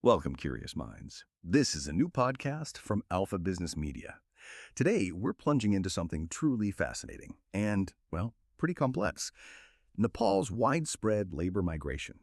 Welcome, curious minds. This is a new podcast from Alpha Business Media. Today, we're plunging into something truly fascinating and, well, pretty complex. Nepal's widespread labor migration.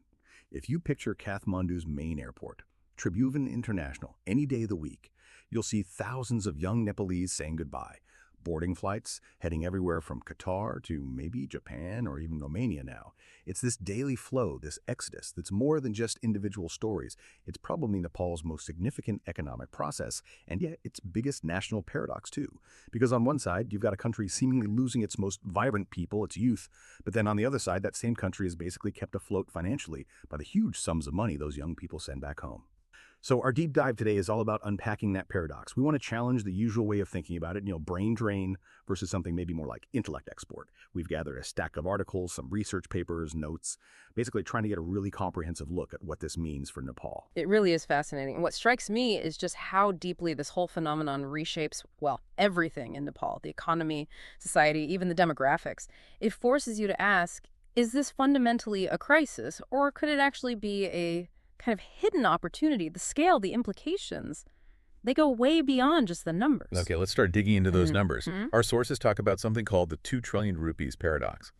If you picture Kathmandu's main airport, Tribhuvan International, any day of the week, you'll see thousands of young Nepalese saying goodbye. Boarding flights heading everywhere from Qatar to maybe Japan or even Romania now. It's this daily flow, this exodus, that's more than just individual stories. It's probably Nepal's most significant economic process, and yet its biggest national paradox too. Because on one side, you've got a country seemingly losing its most vibrant people, its youth, but then on the other side, that same country is basically kept afloat financially by the huge sums of money those young people send back home. So our deep dive today is all about unpacking that paradox. We want to challenge the usual way of thinking about it, brain drain versus something maybe more like intellect export. We've gathered a stack of articles, some research papers, notes, basically trying to get a really comprehensive look at what this means for Nepal. It really is fascinating. And what strikes me is just how deeply this whole phenomenon reshapes, well, everything in Nepal, the economy, society, even the demographics. It forces you to ask, is this fundamentally a crisis, or could it actually be a kind of hidden opportunity? The scale, the implications, they go way beyond just the numbers. Okay, let's start digging into those numbers. Mm-hmm. Our sources talk about something called the 2 trillion rupees paradox.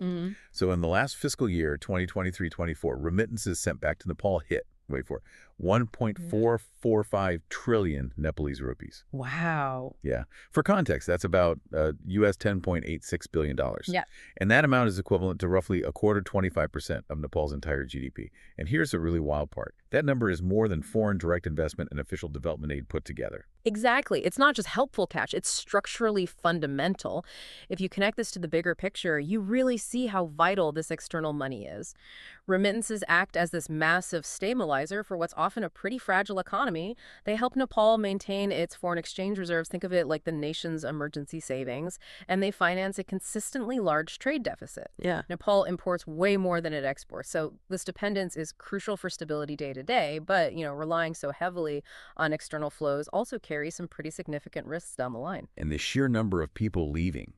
So in the last fiscal year, 2023-24, remittances sent back to Nepal hit, wait for it, 1.445 trillion Nepalese rupees. Wow. Yeah. For context, that's about US $10.86 billion. Yeah. And that amount is equivalent to roughly 25% of Nepal's entire GDP. And here's the really wild part. That number is more than foreign direct investment and official development aid put together. Exactly. It's not just helpful cash, it's structurally fundamental. If you connect this to the bigger picture, you really see how vital this external money is. Remittances act as this massive stabilizer for what's often a pretty fragile economy. They help Nepal maintain its foreign exchange reserves. Think of it like the nation's emergency savings. And they finance a consistently large trade deficit. Yeah. Nepal imports way more than it exports. So this dependence is crucial for stability day to day. But, relying so heavily on external flows also carries some pretty significant risks down the line. And the sheer number of people leaving,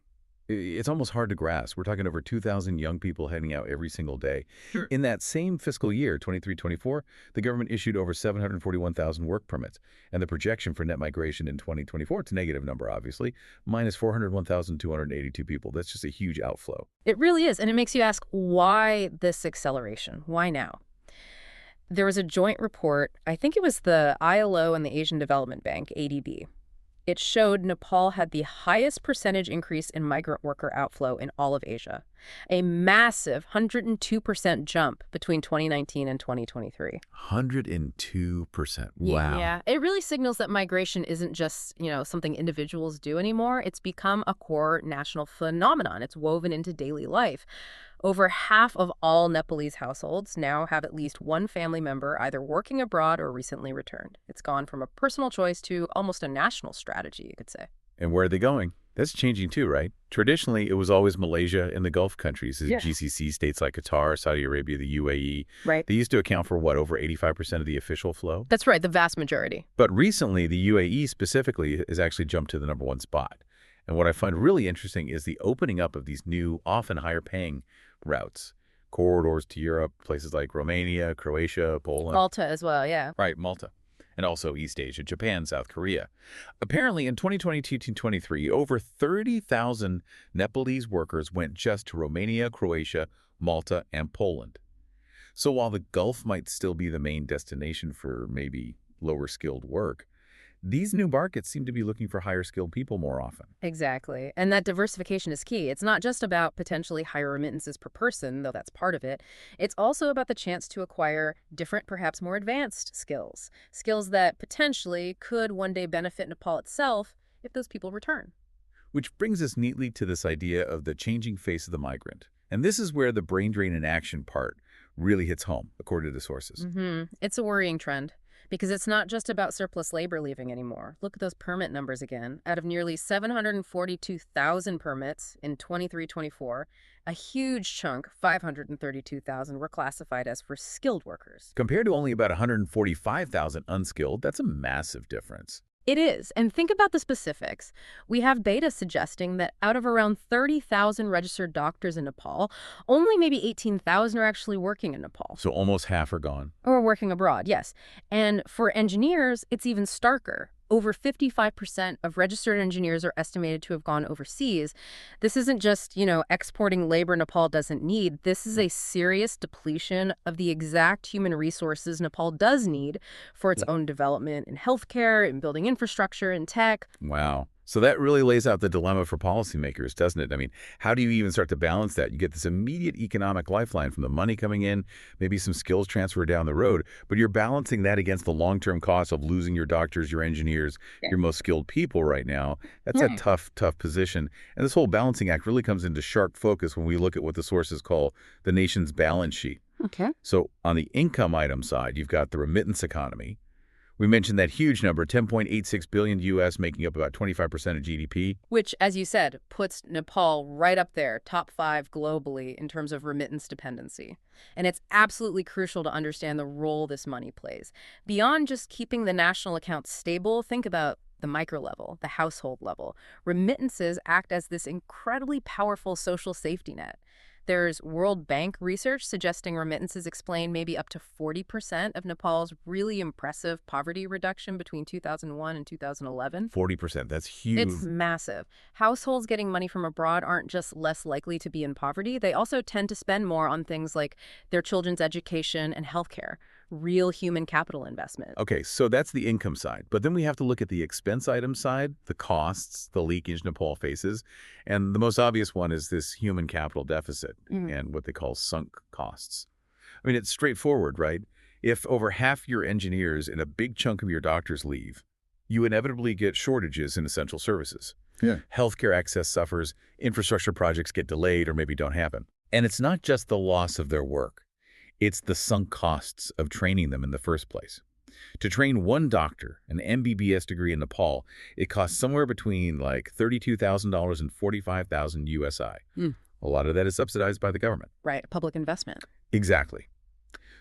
it's almost hard to grasp. We're talking over 2,000 young people heading out every single day. Sure. In that same fiscal year, 23-24, the government issued over 741,000 work permits. And the projection for net migration in 2024, it's a negative number, obviously, minus 401,282 people. That's just a huge outflow. It really is. And it makes you ask, why this acceleration? Why now? There was a joint report, I think it was the ILO and the Asian Development Bank, ADB. It showed Nepal had the highest percentage increase in migrant worker outflow in all of Asia, a massive 102% jump between 2019 and 2023. 102%. Wow. Yeah. It really signals that migration isn't just, something individuals do anymore. It's become a core national phenomenon. It's woven into daily life. Over half of all Nepalese households now have at least one family member either working abroad or recently returned. It's gone from a personal choice to almost a national strategy, you could say. And where are they going? That's changing too, right? Traditionally, it was always Malaysia and the Gulf countries, the GCC states like Qatar, Saudi Arabia, the UAE. Right. They used to account for, over 85% of the official flow? That's right, the vast majority. But recently, the UAE specifically has actually jumped to the #1 spot. And what I find really interesting is the opening up of these new, often higher-paying routes, corridors to Europe, places like Romania, Croatia, Poland. Malta as well, yeah. Right, Malta. And also East Asia, Japan, South Korea. Apparently, in 2022-23, over 30,000 Nepalese workers went just to Romania, Croatia, Malta, and Poland. So while the Gulf might still be the main destination for maybe lower-skilled work, these new markets seem to be looking for higher-skilled people more often. Exactly. And that diversification is key. It's not just about potentially higher remittances per person, though that's part of it. It's also about the chance to acquire different, perhaps more advanced skills. Skills that potentially could one day benefit Nepal itself if those people return. Which brings us neatly to this idea of the changing face of the migrant. And this is where the brain drain in action part really hits home, according to the sources. It's a worrying trend. Because it's not just about surplus labor leaving anymore. Look at those permit numbers again. Out of nearly 742,000 permits in 23-24, a huge chunk, 532,000, were classified as for skilled workers. Compared to only about 145,000 unskilled, that's a massive difference. It is. And think about the specifics. We have data suggesting that out of around 30,000 registered doctors in Nepal, only maybe 18,000 are actually working in Nepal. So almost half are gone. Or working abroad, yes. And for engineers, it's even starker. Over 55% of registered engineers are estimated to have gone overseas. This isn't just, exporting labor Nepal doesn't need. This is a serious depletion of the exact human resources Nepal does need for its own development in healthcare, in building infrastructure, in tech. Wow. So that really lays out the dilemma for policymakers, doesn't it? I mean, how do you even start to balance that? You get this immediate economic lifeline from the money coming in, maybe some skills transfer down the road, but you're balancing that against the long-term cost of losing your doctors, your engineers, your most skilled people right now. That's a tough, tough position. And this whole balancing act really comes into sharp focus when we look at what the sources call the nation's balance sheet. Okay. So on the income item side, you've got the remittance economy. We mentioned that huge number, 10.86 billion U.S., making up about 25% of GDP. Which, as you said, puts Nepal right up there, top 5 globally in terms of remittance dependency. And it's absolutely crucial to understand the role this money plays. Beyond just keeping the national accounts stable, think about the micro level, the household level. Remittances act as this incredibly powerful social safety net. There's World Bank research suggesting remittances explain maybe up to 40% of Nepal's really impressive poverty reduction between 2001 and 2011. 40%, that's huge. It's massive. Households getting money from abroad aren't just less likely to be in poverty. They also tend to spend more on things like their children's education and healthcare. Real human capital investment. Okay, so that's the income side. But then we have to look at the expense item side, the costs, the leakage Nepal faces. And the most obvious one is this human capital deficit and what they call sunk costs. I mean, it's straightforward, right? If over half your engineers and a big chunk of your doctors leave, you inevitably get shortages in essential services. Yeah. Healthcare access suffers, infrastructure projects get delayed or maybe don't happen. And it's not just the loss of their work. It's the sunk costs of training them in the first place. To train one doctor, an MBBS degree in Nepal, it costs somewhere between like $32,000 and $45,000 USI. A lot of that is subsidized by the government. Right, public investment. Exactly.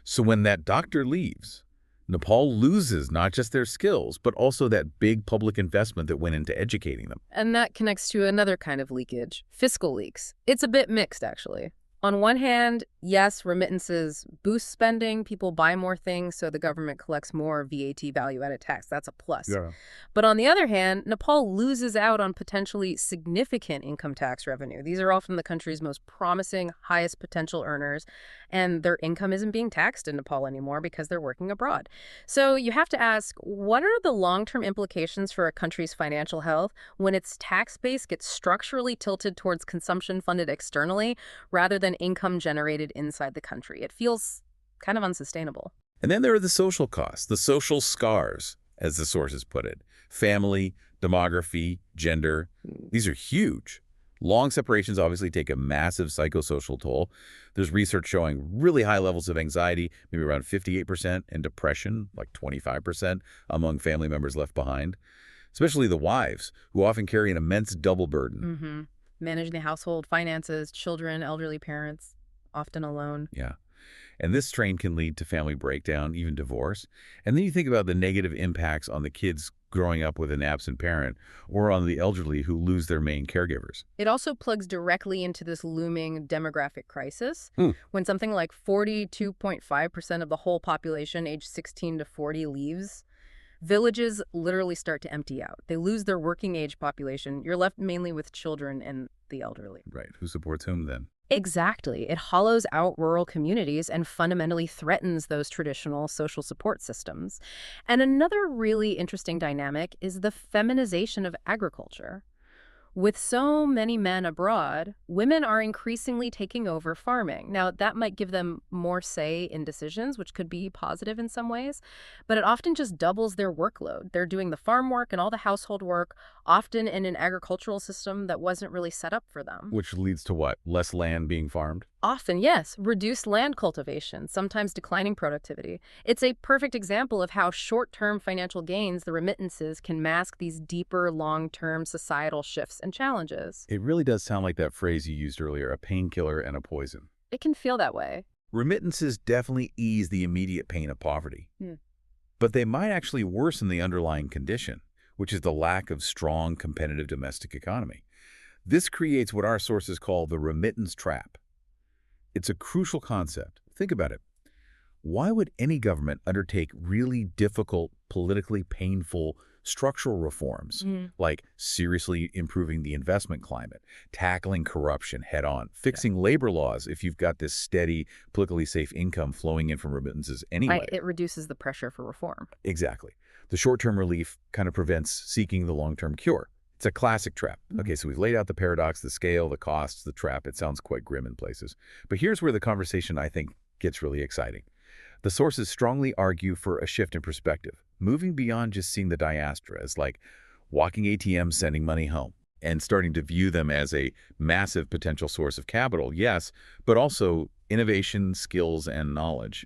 So when that doctor leaves, Nepal loses not just their skills, but also that big public investment that went into educating them. And that connects to another kind of leakage, fiscal leaks. It's a bit mixed, actually. On one hand, yes, remittances boost spending. People buy more things, so the government collects more VAT, value-added tax. That's a plus. Yeah. But on the other hand, Nepal loses out on potentially significant income tax revenue. These are often the country's most promising, highest potential earners, and their income isn't being taxed in Nepal anymore because they're working abroad. So you have to ask, what are the long-term implications for a country's financial health when its tax base gets structurally tilted towards consumption funded externally rather than income generated inside the country? It feels kind of unsustainable. And then there are the social costs, the social scars, as the sources put it. Family, demography, gender. These are huge. Long separations obviously take a massive psychosocial toll. There's research showing really high levels of anxiety, maybe around 58%, and depression, like 25%, among family members left behind. Especially the wives, who often carry an immense double burden. Managing the household, finances, children, elderly parents, often alone. Yeah. And this strain can lead to family breakdown, even divorce. And then you think about the negative impacts on the kids growing up with an absent parent or on the elderly who lose their main caregivers. It also plugs directly into this looming demographic crisis. When something like 42.5% of the whole population aged 16 to 40 leaves, villages literally start to empty out. They lose their working age population. You're left mainly with children and the elderly. Right. Who supports whom then? Exactly. It hollows out rural communities and fundamentally threatens those traditional social support systems. And another really interesting dynamic is the feminization of agriculture. With so many men abroad, women are increasingly taking over farming. Now, that might give them more say in decisions, which could be positive in some ways, but it often just doubles their workload. They're doing the farm work and all the household work, often in an agricultural system that wasn't really set up for them. Which leads to what? Less land being farmed? Often, yes, reduced land cultivation, sometimes declining productivity. It's a perfect example of how short-term financial gains, the remittances, can mask these deeper, long-term societal shifts and challenges. It really does sound like that phrase you used earlier, a painkiller and a poison. It can feel that way. Remittances definitely ease the immediate pain of poverty. But they might actually worsen the underlying condition. which is the lack of strong competitive domestic economy. This creates what our sources call the remittance trap. It's a crucial concept. Think about it. Why would any government undertake really difficult, politically painful structural reforms, like seriously improving the investment climate, tackling corruption head-on, fixing labor laws if you've got this steady, politically safe income flowing in from remittances anyway? It reduces the pressure for reform. Exactly. The short-term relief kind of prevents seeking the long-term cure. It's a classic trap. Okay, so we've laid out the paradox, the scale, the costs, the trap. It sounds quite grim in places. But here's where the conversation, I think, gets really exciting. The sources strongly argue for a shift in perspective, moving beyond just seeing the diaspora as like walking ATMs sending money home and starting to view them as a massive potential source of capital, yes, but also innovation, skills, and knowledge.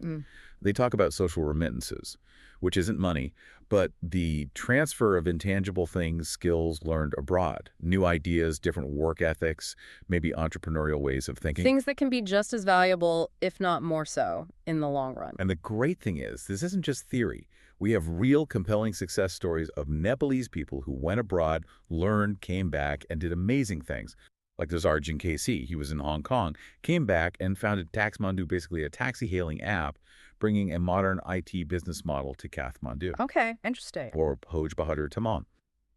They talk about social remittances, which isn't money, but the transfer of intangible things, skills learned abroad, new ideas, different work ethics, maybe entrepreneurial ways of thinking. Things that can be just as valuable, if not more so, in the long run. And the great thing is, this isn't just theory. We have real compelling success stories of Nepalese people who went abroad, learned, came back, and did amazing things. Like there's Arjun KC. He was in Hong Kong, came back and founded Kathmandu, basically a taxi-hailing app, bringing a modern IT business model to Kathmandu. Okay, interesting. Or Hoj Bahadur Tamam.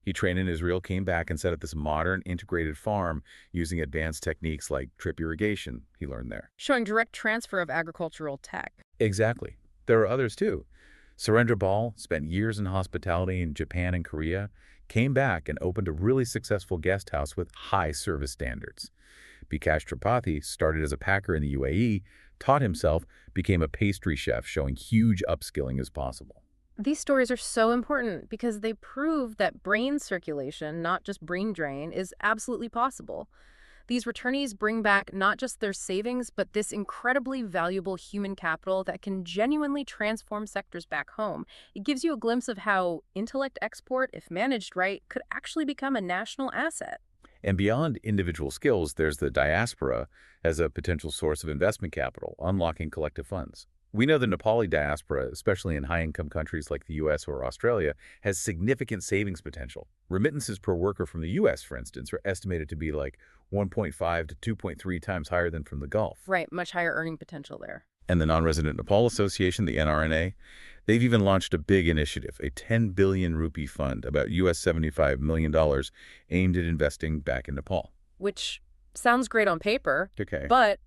He trained in Israel, came back and set up this modern integrated farm using advanced techniques like drip irrigation he learned there. Showing direct transfer of agricultural tech. Exactly. There are others too. Surendra Bal spent years in hospitality in Japan and Korea, came back and opened a really successful guest house with high service standards. Bikash Tripathi started as a packer in the UAE, taught himself, became a pastry chef, showing huge upskilling is possible. These stories are so important because they prove that brain circulation, not just brain drain, is absolutely possible. These returnees bring back not just their savings, but this incredibly valuable human capital that can genuinely transform sectors back home. It gives you a glimpse of how intellect export, if managed right, could actually become a national asset. And beyond individual skills, there's the diaspora as a potential source of investment capital, unlocking collective funds. We know the Nepali diaspora, especially in high-income countries like the U.S. or Australia, has significant savings potential. Remittances per worker from the U.S., for instance, are estimated to be like 1.5 to 2.3 times higher than from the Gulf. Right, much higher earning potential there. And the Non-Resident Nepal Association, the NRNA, they've even launched a big initiative, a 10 billion rupee fund, about US $75 million, aimed at investing back in Nepal. Which sounds great on paper, Okay. but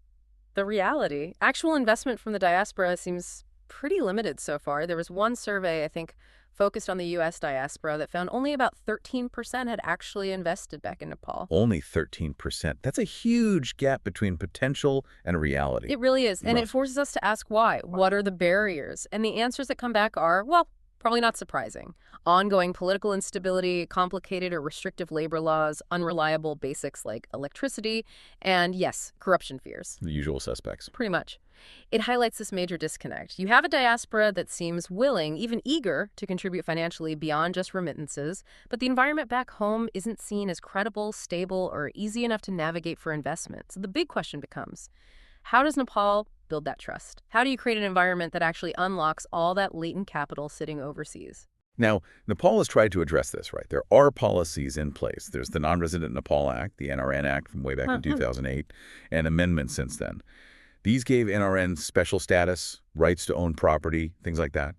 the reality, actual investment from the diaspora seems pretty limited so far. There was one survey, I think, focused on the U.S. diaspora that found only about 13% had actually invested back in Nepal. Only 13%. That's a huge gap between potential and reality. It really is. And it forces us to ask why. What are the barriers? And the answers that come back are, well, probably not surprising. Ongoing political instability, complicated or restrictive labor laws, unreliable basics like electricity, and yes, corruption fears. The usual suspects. Pretty much. It highlights this major disconnect. You have a diaspora that seems willing, even eager, to contribute financially beyond just remittances, but the environment back home isn't seen as credible, stable, or easy enough to navigate for investment. So the big question becomes, how does Nepal build that trust? How do you create an environment that actually unlocks all that latent capital sitting overseas? Now, Nepal has tried to address this, right? There are policies in place. There's the Non-Resident Nepal Act, the NRN Act from way back in 2008, and amendments since then. These gave NRN special status, rights to own property, things like that.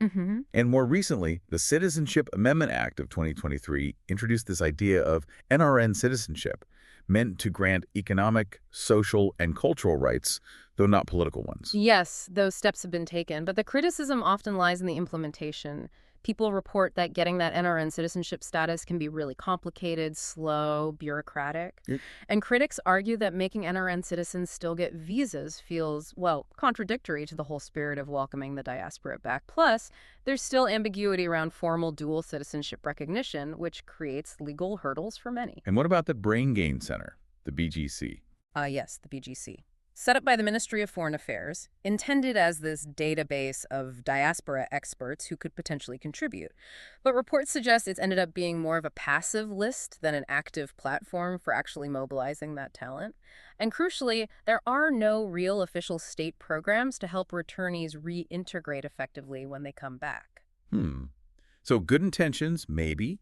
And more recently, the Citizenship Amendment Act of 2023 introduced this idea of NRN citizenship, meant to grant economic, social, and cultural rights, though not political ones. Yes, those steps have been taken, but the criticism often lies in the implementation. People report that getting that NRN citizenship status can be really complicated, slow, bureaucratic. And critics argue that making NRN citizens still get visas feels, well, contradictory to the whole spirit of welcoming the diaspora back. Plus, there's still ambiguity around formal dual citizenship recognition, which creates legal hurdles for many. And what about the Brain Gain Center, the BGC? Yes, the BGC. Set up by the Ministry of Foreign Affairs, intended as this database of diaspora experts who could potentially contribute. But reports suggest it's ended up being more of a passive list than an active platform for actually mobilizing that talent. And crucially, there are no real official state programs to help returnees reintegrate effectively when they come back. So good intentions, maybe,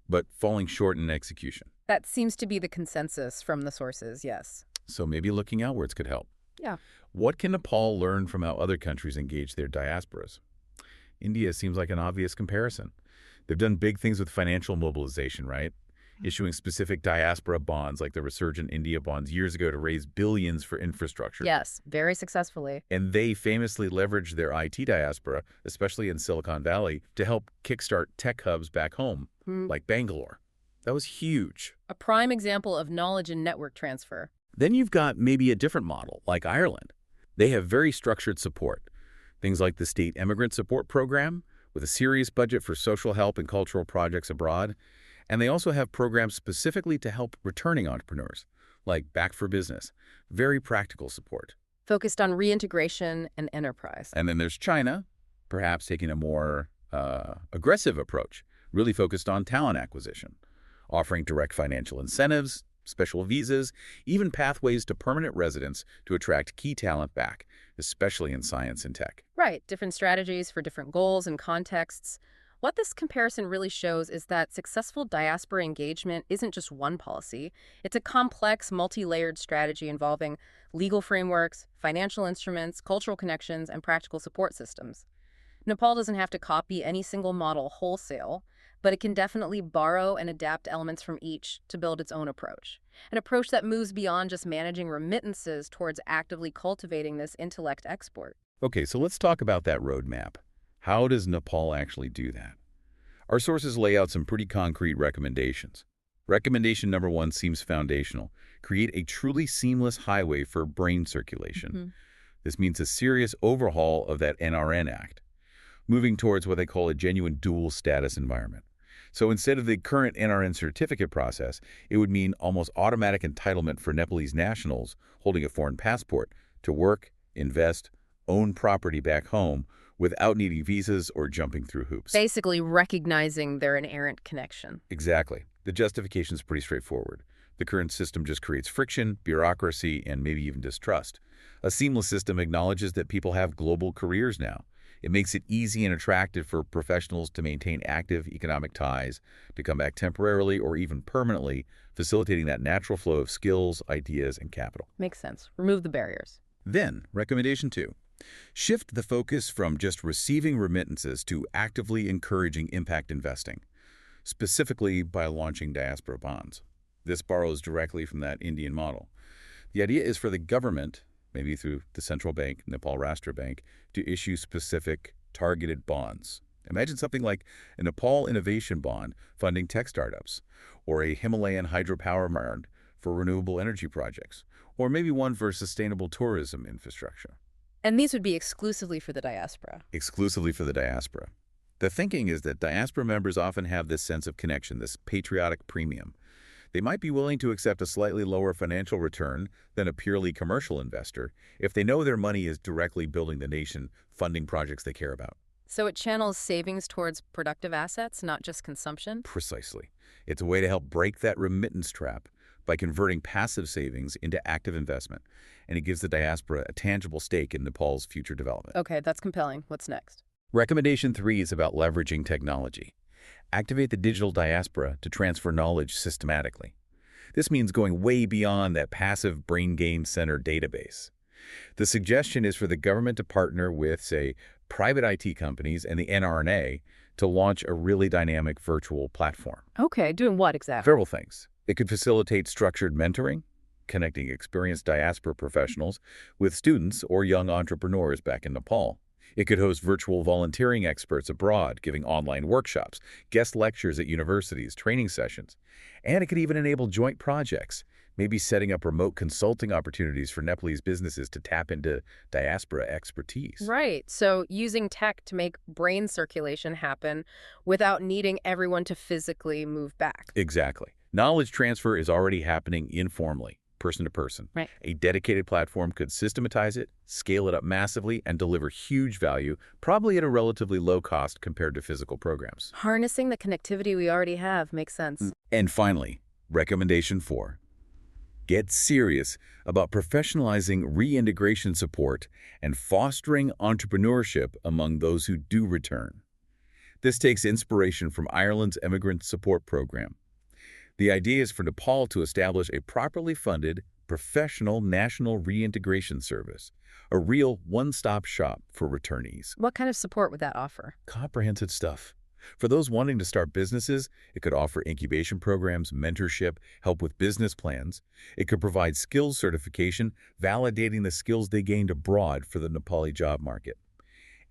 but falling short in execution. That seems to be the consensus from the sources, yes. So maybe looking outwards could help. Yeah. What can Nepal learn from how other countries engage their diasporas? India seems like an obvious comparison. They've done big things with financial mobilization, right? Issuing specific diaspora bonds like the resurgent India bonds years ago to raise billions for infrastructure. Yes, very successfully. And they famously leveraged their IT diaspora, especially in Silicon Valley, to help kickstart tech hubs back home, like Bangalore. That was huge. A prime example of knowledge and network transfer. Then you've got maybe a different model, like Ireland. They have very structured support. Things like the State Immigrant Support Program, with a serious budget for social help and cultural projects abroad. And they also have programs specifically to help returning entrepreneurs, like Back for Business. Very practical support. Focused on reintegration and enterprise. And then there's China, perhaps taking a more aggressive approach, really focused on talent acquisition, offering direct financial incentives, special visas, even pathways to permanent residence to attract key talent back, especially in science and tech. Right, different strategies for different goals and contexts. What this comparison really shows is that successful diaspora engagement isn't just one policy. It's a complex, multi-layered strategy involving legal frameworks, financial instruments, cultural connections, and practical support systems. Nepal doesn't have to copy any single model wholesale, but it can definitely borrow and adapt elements from each to build its own approach. An approach that moves beyond just managing remittances towards actively cultivating this intellect export. Okay, so let's talk about that roadmap. How does Nepal actually do that? Our sources lay out some pretty concrete recommendations. Recommendation number 1 seems foundational. Create a truly seamless highway for brain circulation. This means a serious overhaul of that NRN Act, moving towards what they call a genuine dual status environment. So instead of the current NRN certificate process, it would mean almost automatic entitlement for Nepalese nationals holding a foreign passport to work, invest, own property back home without needing visas or jumping through hoops. Basically recognizing their inerrant connection. Exactly. The justification is pretty straightforward. The current system just creates friction, bureaucracy, and maybe even distrust. A seamless system acknowledges that people have global careers now. It makes it easy and attractive for professionals to maintain active economic ties, to come back temporarily or even permanently, facilitating that natural flow of skills, ideas, and capital. Makes sense. Remove the barriers. Then, recommendation 2. Shift the focus from just receiving remittances to actively encouraging impact investing, specifically by launching diaspora bonds. This borrows directly from that Indian model. The idea is for the government, maybe through the central bank, Nepal Rashtra Bank, to issue specific targeted bonds. Imagine something like a Nepal Innovation Bond funding tech startups, or a Himalayan hydropower bond for renewable energy projects, or maybe one for sustainable tourism infrastructure. And these would be exclusively for the diaspora. Exclusively for the diaspora. The thinking is that diaspora members often have this sense of connection, this patriotic premium. They might be willing to accept a slightly lower financial return than a purely commercial investor if they know their money is directly building the nation, funding projects they care about. So it channels savings towards productive assets, not just consumption? Precisely. It's a way to help break that remittance trap by converting passive savings into active investment, and it gives the diaspora a tangible stake in Nepal's future development. Okay, that's compelling. What's next? Recommendation 3 is about leveraging technology. Activate the digital diaspora to transfer knowledge systematically. This means going way beyond that passive brain game center database. The suggestion is for the government to partner with, say, private IT companies and the NRNA to launch a really dynamic virtual platform. Okay, doing what exactly? Several things. It could facilitate structured mentoring, connecting experienced diaspora professionals with students or young entrepreneurs back in Nepal. It could host virtual volunteering experts abroad, giving online workshops, guest lectures at universities, training sessions. And it could even enable joint projects, maybe setting up remote consulting opportunities for Nepalese businesses to tap into diaspora expertise. Right, so using tech to make brain circulation happen without needing everyone to physically move back. Exactly. Knowledge transfer is already happening informally, person to person. Right. A dedicated platform could systematize it, scale it up massively, and deliver huge value, probably at a relatively low cost compared to physical programs. Harnessing the connectivity we already have makes sense. And finally, recommendation 4. Get serious about professionalizing reintegration support and fostering entrepreneurship among those who do return. This takes inspiration from Ireland's Immigrant Support Program. The idea is for Nepal to establish a properly funded, professional national reintegration service, a real one-stop shop for returnees. What kind of support would that offer? Comprehensive stuff. For those wanting to start businesses, it could offer incubation programs, mentorship, help with business plans. It could provide skills certification, validating the skills they gained abroad for the Nepali job market.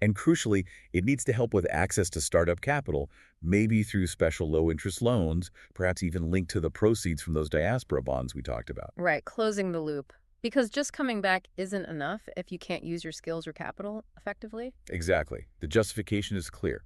And crucially, it needs to help with access to startup capital, maybe through special low-interest loans, perhaps even linked to the proceeds from those diaspora bonds we talked about. Right, closing the loop. Because just coming back isn't enough if you can't use your skills or capital effectively. Exactly. The justification is clear.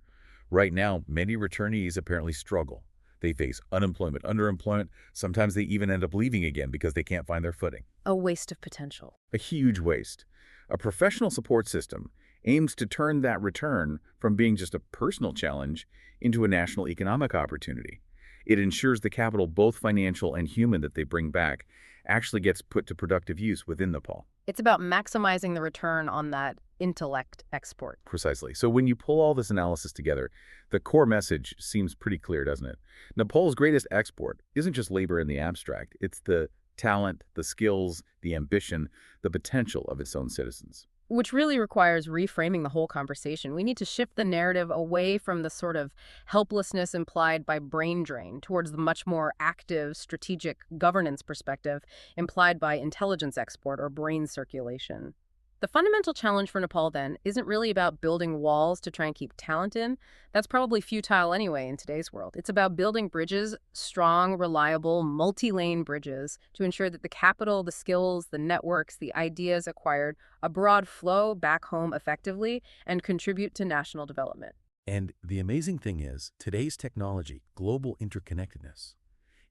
Right now, many returnees apparently struggle. They face unemployment, underemployment. Sometimes they even end up leaving again because they can't find their footing. A waste of potential. A huge waste. A professional support system aims to turn that return from being just a personal challenge into a national economic opportunity. It ensures the capital, both financial and human, that they bring back actually gets put to productive use within Nepal. It's about maximizing the return on that intellect export. Precisely. So when you pull all this analysis together, the core message seems pretty clear, doesn't it? Nepal's greatest export isn't just labor in the abstract. It's the talent, the skills, the ambition, the potential of its own citizens. Which really requires reframing the whole conversation. We need to shift the narrative away from the sort of helplessness implied by brain drain towards the much more active, strategic governance perspective implied by intelligence export or brain circulation. The fundamental challenge for Nepal, then, isn't really about building walls to try and keep talent in. That's probably futile anyway in today's world. It's about building bridges, strong, reliable, multi-lane bridges, to ensure that the capital, the skills, the networks, the ideas acquired abroad flow back home effectively and contribute to national development. And the amazing thing is, today's technology, global interconnectedness,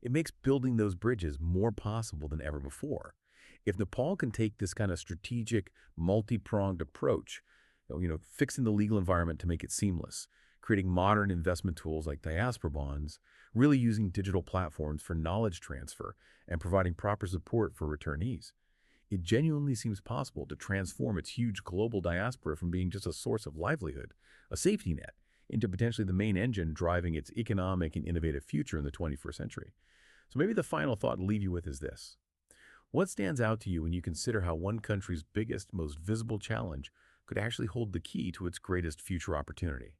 it makes building those bridges more possible than ever before. If Nepal can take this kind of strategic, multi-pronged approach, fixing the legal environment to make it seamless, creating modern investment tools like diaspora bonds, really using digital platforms for knowledge transfer, and providing proper support for returnees, it genuinely seems possible to transform its huge global diaspora from being just a source of livelihood, a safety net, into potentially the main engine driving its economic and innovative future in the 21st century. So maybe the final thought to leave you with is this. What stands out to you when you consider how one country's biggest, most visible challenge could actually hold the key to its greatest future opportunity?